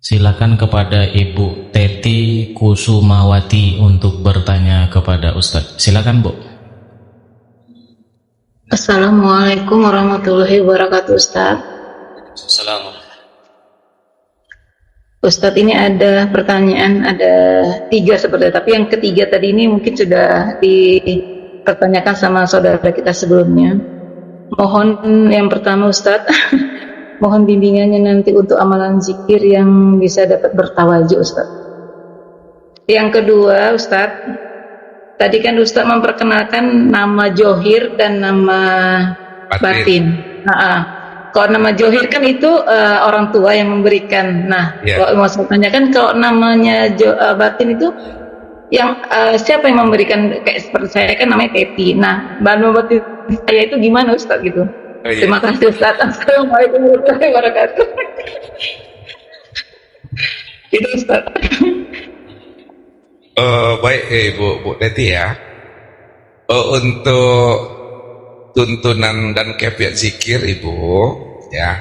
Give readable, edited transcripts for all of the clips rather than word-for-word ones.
Silakan kepada Ibu Teti Kusumawati untuk bertanya kepada Ustadz. Silakan, Bu. Assalamualaikum warahmatullahi wabarakatuh, Ustadz. Assalamualaikum. Ustadz, ini ada pertanyaan, ada 3 seperti itu, tapi yang ketiga tadi ini mungkin sudah dipertanyakan sama saudara kita sebelumnya. Mohon yang pertama, Ustadz, mohon bimbingannya nanti untuk amalan zikir yang bisa dapat bertawajuk, Ustadz. Yang kedua, Ustadz, tadi kan Ustadz memperkenalkan nama Johir dan nama batin. Kalau nama Johir kan itu orang tua yang memberikan. Nah, kalau mau saya tanyakan, kalau namanya batin itu yang siapa yang memberikan? Kayak seperti saya kan namanya Teti. Nah, nama batin saya itu gimana, Ustadz gitu? Terima kasih, Ustadz. Assalamualaikum warahmatullahi wabarakatuh. Itu, Ustadz. Baik, Bu Teti ya. Untuk tuntunan dan kefiat zikir Ibu ya,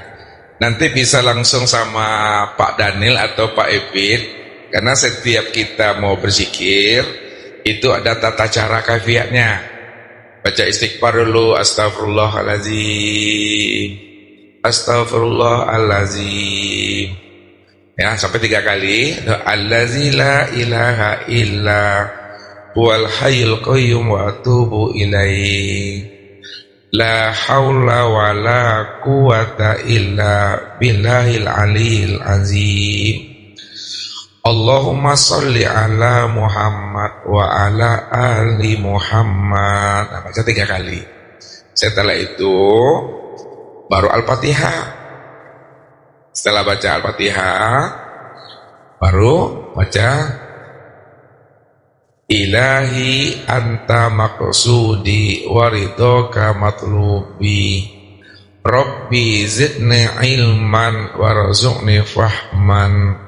nanti bisa langsung sama Pak Daniel atau Pak Epit, karena setiap kita mau berzikir itu ada tata cara kefiatnya. Baca istighfar dulu, astagfirullahaladzim, astagfirullahaladzim ya, sampai 3 kali. Allazi la ilaha illa huwal hayyul qayyum wa atubu ilaih, la haula wa la quwata illa billahil aliyil azim, Allahumma salli ala Muhammad wa ala ali Muhammad. Nah, baca 3 kali. Setelah itu baru Al-Fatihah. Setelah baca Al-Fatihah baru baca Ilahi anta maqsudi waridhoka matlubi, Rabbi zidni ilman warzuqni fahman,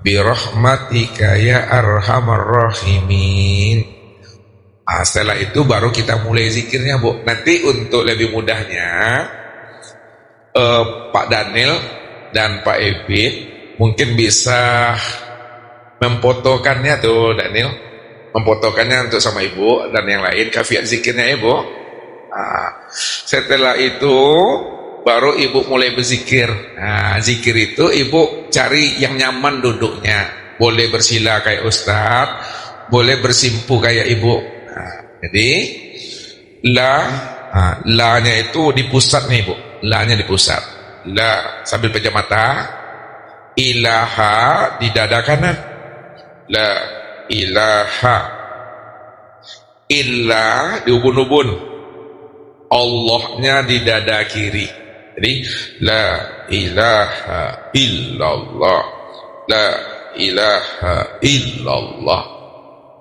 birahmatika ya arhamar rahimin. Setelah itu baru kita mulai zikirnya, Bu. Nanti untuk lebih mudahnya Pak Daniel dan Pak Ebit mungkin bisa memfotokannya tuh, Daniel, memfotokannya untuk sama Ibu dan yang lain kafiat zikirnya, Ibu. Setelah itu baru Ibu mulai berzikir. Zikir itu Ibu cari yang nyaman duduknya. Boleh bersila kayak Ustadz, boleh bersimpu kayak Ibu. Jadi la-nya itu di pusat nih, Ibu. La-nya di pusat. La sambil pejam mata. Ilaha di dada kanan. La ilaha illa di ubun-ubun, Allahnya di dada kiri. Jadi la ilaha illallah, la ilaha illallah.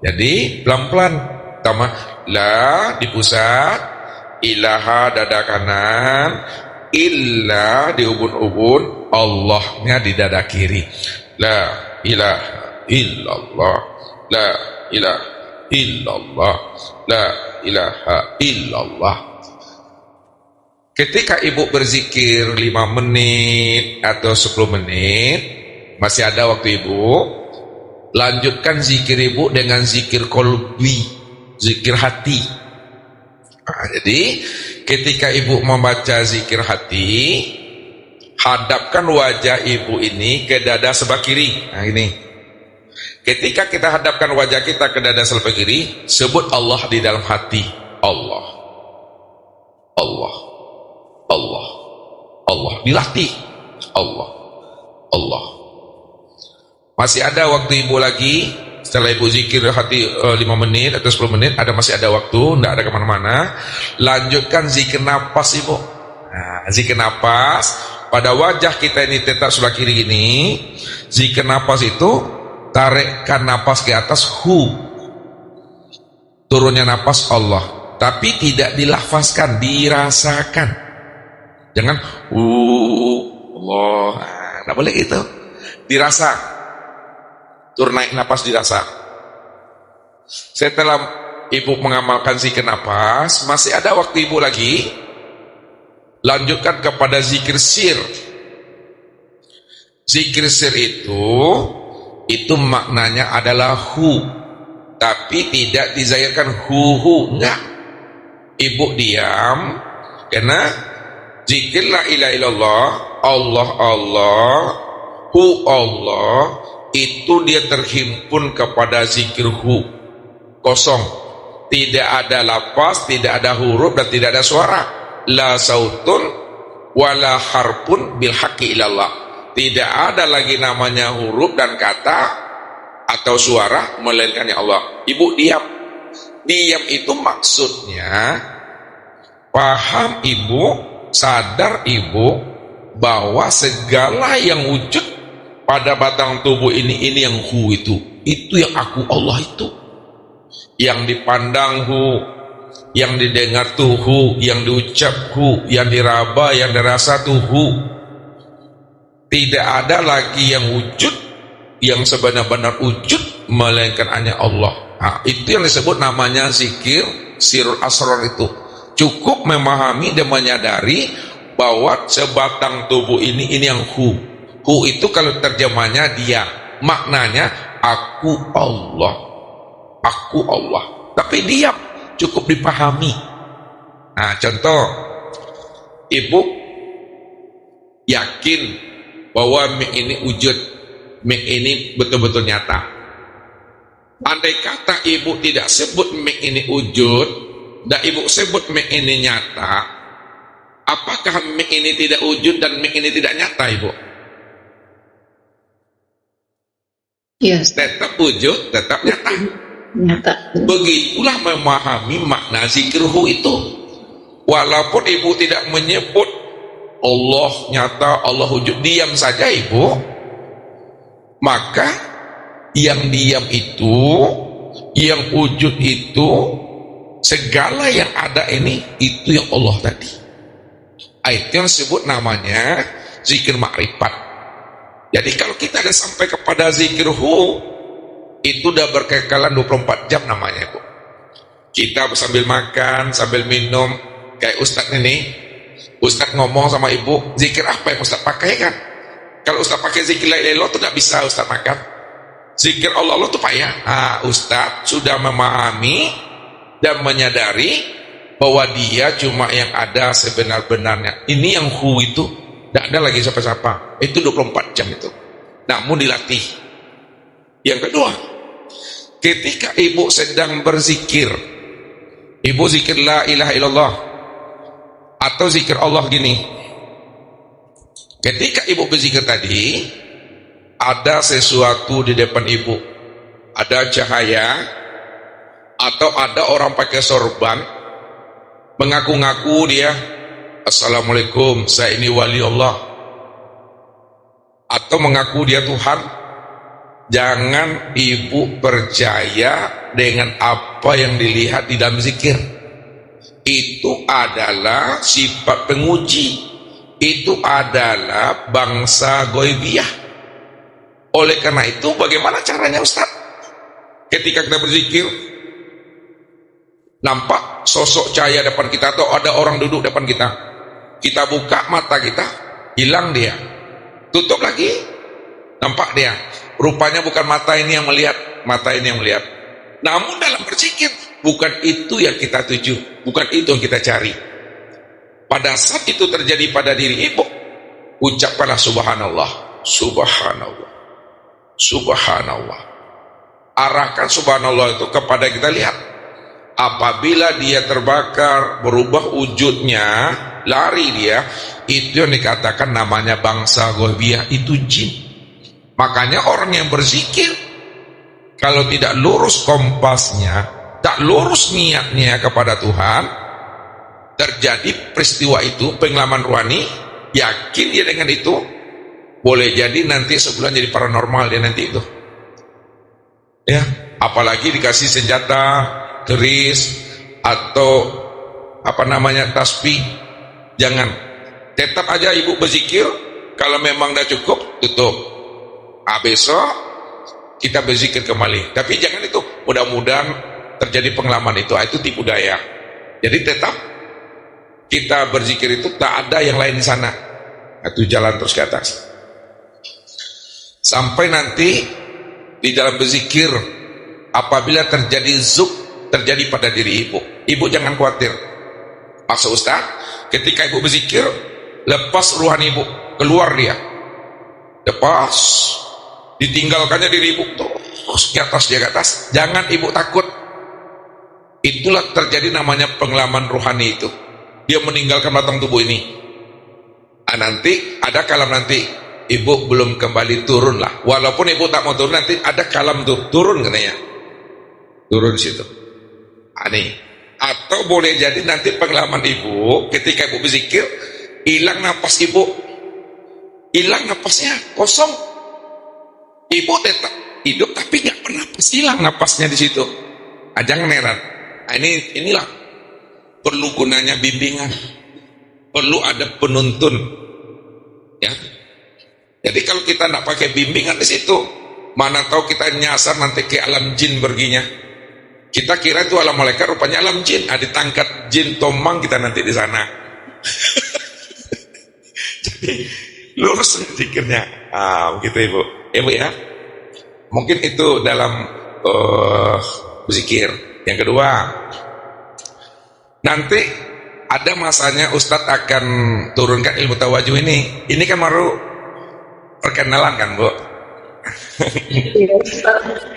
Jadi pelan-pelan, pertama la di pusat, ilaha dada kanan, illa di ubun-ubun, Allahnya di dada kiri. La ilaha illallah, la ilaha illallah, la ilaha illallah. Ketika Ibu berzikir 5 menit atau 10 menit, masih ada waktu Ibu, lanjutkan zikir Ibu dengan zikir qalbi, zikir hati. Jadi ketika Ibu membaca zikir hati, hadapkan wajah Ibu ini ke dada sebelah kiri. Nah ini, ketika kita hadapkan wajah kita ke dada sebelah kiri, sebut Allah di dalam hati. Allah, Allah, Allah, Allah. Dilatih. Allah, Allah. Masih ada waktu Ibu lagi. Setelah Ibu zikir hati 5 menit atau 10 menit, masih ada waktu, tidak ada kemana-mana. Lanjutkan zikir napas, Ibu. Zikir napas pada wajah kita ini tetap sebelah kiri ini. Zikir napas itu tarikkan napas ke atas, turunnya napas Allah, tapi tidak dilafazkan, dirasakan. Jangan Allah, tidak boleh gitu. Dirasa, turun naik napas dirasa. Setelah Ibu mengamalkan zikir napas, masih ada waktu Ibu lagi. Lanjutkan kepada zikir sir. Zikir sir itu maknanya adalah hu, tapi tidak dizahirkan hu, enggak. Ibu diam, karena zikir la ilaha illallah, Allah Allah, hu Allah, itu dia terhimpun kepada zikir hu, kosong, tidak ada lafaz, tidak ada huruf, dan tidak ada suara. La sautun wala harpun bil haqqi ilallah. Tidak ada lagi namanya huruf dan kata atau suara melainkan ya Allah. Ibu diam. Diam itu maksudnya paham ibu, sadar ibu bahwa segala yang wujud pada batang tubuh ini yang hu itu yang aku Allah itu. Yang dipandang hu, yang didengar tuh hu, yang diucap hu, yang diraba, yang dirasa tuh hu. Tidak ada lagi yang wujud, yang sebenar-benar wujud melainkan hanya Allah. Nah, itu yang disebut namanya zikir sirul asrar itu. Cukup memahami dan menyadari bahwa sebatang tubuh ini yang hu. Hu itu kalau terjemahnya dia, maknanya aku Allah. Aku Allah. Tapi diam, cukup dipahami. Nah, contoh, ibu yakin bahwa mik ini wujud, mik ini betul-betul nyata. Andai kata ibu tidak sebut mik ini wujud, dan ibu sebut mik ini nyata, apakah mik ini tidak wujud dan mik ini tidak nyata, ibu? Yes. Tetap wujud, tetap nyata. Nyata. Begitulah memahami makna zikirhu itu. Walaupun ibu tidak menyebut Allah nyata, Allah wujud, diam saja ibu, maka yang diam itu, yang wujud itu, segala yang ada ini, itu yang Allah tadi. Itu yang disebut namanya zikir makrifat. Jadi kalau kita ada sampai kepada zikirhu, itu udah berkekalan 24 jam namanya ibu. Kita sambil makan, sambil minum, kayak Ustadz ini, Ustadz ngomong sama ibu, zikir apa yang Ustadz pakai kan? Kalau Ustadz pakai zikir la ilaha illallah itu tidak bisa Ustadz makan. Zikir Allah itu payah. Nah, Ustadz sudah memahami dan menyadari bahwa dia cuma yang ada sebenar-benarnya. Ini yang hu itu, tidak ada lagi siapa-siapa. Itu 24 jam itu. Namun dilatih. Yang kedua, ketika ibu sedang berzikir, ibu zikir la ilaha illallah, atau zikir Allah gini, ketika ibu berzikir tadi, ada sesuatu di depan ibu, ada cahaya, atau ada orang pakai sorban, mengaku-ngaku dia, Assalamualaikum, saya ini wali Allah, atau mengaku dia Tuhan. Jangan ibu percaya dengan apa yang dilihat di dalam zikir. Itu adalah sifat penguji, itu adalah bangsa goibiyah. Oleh karena itu, bagaimana caranya Ustaz? Ketika kita berzikir, nampak sosok cahaya depan kita atau ada orang duduk depan kita, kita buka mata kita, hilang dia, tutup lagi, nampak dia. Rupanya bukan mata ini yang melihat, mata ini yang melihat. Namun dalam berzikir, bukan itu yang kita tuju, bukan itu yang kita cari. Pada saat itu terjadi pada diri ibu, ucapkanlah subhanallah, subhanallah, subhanallah. Arahkan subhanallah itu kepada kita, lihat. Apabila dia terbakar, berubah wujudnya, lari dia, itu yang dikatakan namanya bangsa goibiyah, itu jin. Makanya orang yang berzikir, kalau tidak lurus kompasnya, tak lurus niatnya kepada Tuhan, terjadi peristiwa itu, pengalaman rohani, yakin dia dengan itu, boleh jadi nanti sebulan jadi paranormal dia nanti itu. Ya, apalagi dikasih senjata, keris, atau apa namanya, tasbih. Jangan, tetap aja ibu berzikir. Kalau memang dah cukup, tutup. Besok kita berzikir kembali. Tapi jangan itu, mudah-mudahan terjadi pengalaman itu. Itu tipu daya. Jadi tetap kita berzikir itu tak ada yang lain di sana. Itu jalan terus ke atas. Sampai nanti di dalam berzikir, apabila terjadi zuk terjadi pada diri ibu jangan khawatir. Maksud Ustaz, ketika ibu berzikir, lepas ruhan ibu, keluar dia, lepas, ditinggalkannya diri ibu terus di atas, jangan ibu takut. Itulah terjadi namanya pengalaman rohani itu. Dia meninggalkan batang tubuh ini. Nanti ada kalam nanti ibu belum kembali turun lah. Walaupun ibu tak mau turun, nanti ada kalam turun katanya. Turun situ. Aneh. Atau boleh jadi nanti pengalaman ibu ketika ibu berzikir, hilang napas ibu, hilang napasnya, kosong. Ibu tetap hidup tapi nggak pernah hilang napasnya di situ. Jangan heran. Inilah perlu gunanya bimbingan, perlu ada penuntun, ya. Jadi kalau kita nak pakai bimbingan di situ, mana tahu kita nyasar nanti ke alam jin perginya. Kita kira itu alam malaikat, rupanya alam jin. Ditangkap jin tomang kita nanti di sana. Jadi lurus pikirnya. Begitu ibu ya. Mungkin itu dalam berzikir. Yang kedua, nanti ada masanya Ustadz akan turunkan ilmu tawajuh ini. Ini kan baru perkenalan kan, Bu?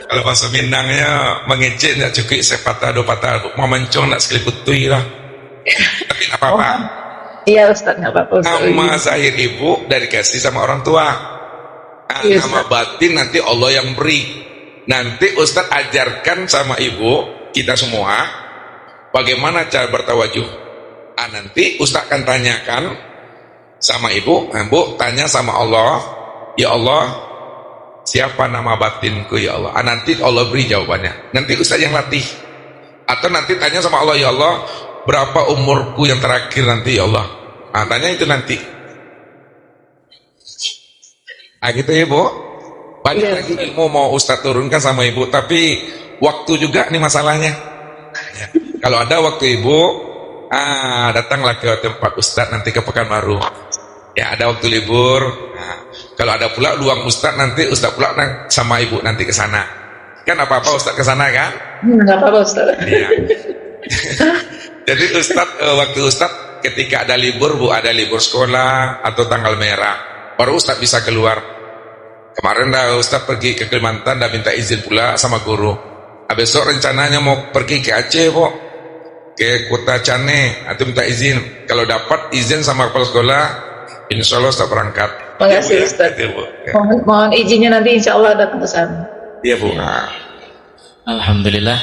Kalau bahasa Minangnya mengecek nak cukup sepatah dua patah, Bu. Mau mencong nak sekali putui lah. Tapi tak apa-apa. Iya Ustadz, nggak apa-apa. Nama zahir ibu dari kasih sama orang tua. Nama batin nanti Allah yang beri. Nanti Ustadz ajarkan sama ibu, kita semua, bagaimana cara bertawajuh. Nanti Ustadz akan tanyakan sama ibu, Bu tanya sama Allah, ya Allah, siapa nama batinku ya Allah. Nanti Allah beri jawabannya. Nanti Ustadz yang latih. Atau nanti tanya sama Allah, ya Allah, berapa umurku yang terakhir nanti ya Allah. Tanya itu nanti. Gitu ya Bu. Banyak lagi ilmu mau Ustadz turunkan sama ibu, tapi waktu juga nih masalahnya. Ya. Kalau ada waktu ibu, datanglah ke tempat Ustadz nanti ke Pekanbaru. Ya ada waktu libur. Kalau ada pula luang Ustadz nanti Ustadz pula sama ibu nanti ke sana. Kan apa-apa Ustadz ke sana kan? Nggak apa-apa Ustadz. Ya. Jadi Ustadz waktu Ustadz ketika ada libur, Bu, ada libur sekolah atau tanggal merah, baru Ustadz bisa keluar. Kemarin dah Ustaz pergi ke Kalimantan, dah minta izin pula sama guru. Besok rencananya mau pergi ke Aceh, Bu, ke Kota Cane, atau minta izin. Kalau dapat izin sama kepala sekolah, insya Allah Ustaz berangkat. Terima kasih Ustaz. Ya, Bu. Ya. Mohon izinnya nanti insya Allah datang ke sana. Iya Bu. Alhamdulillah.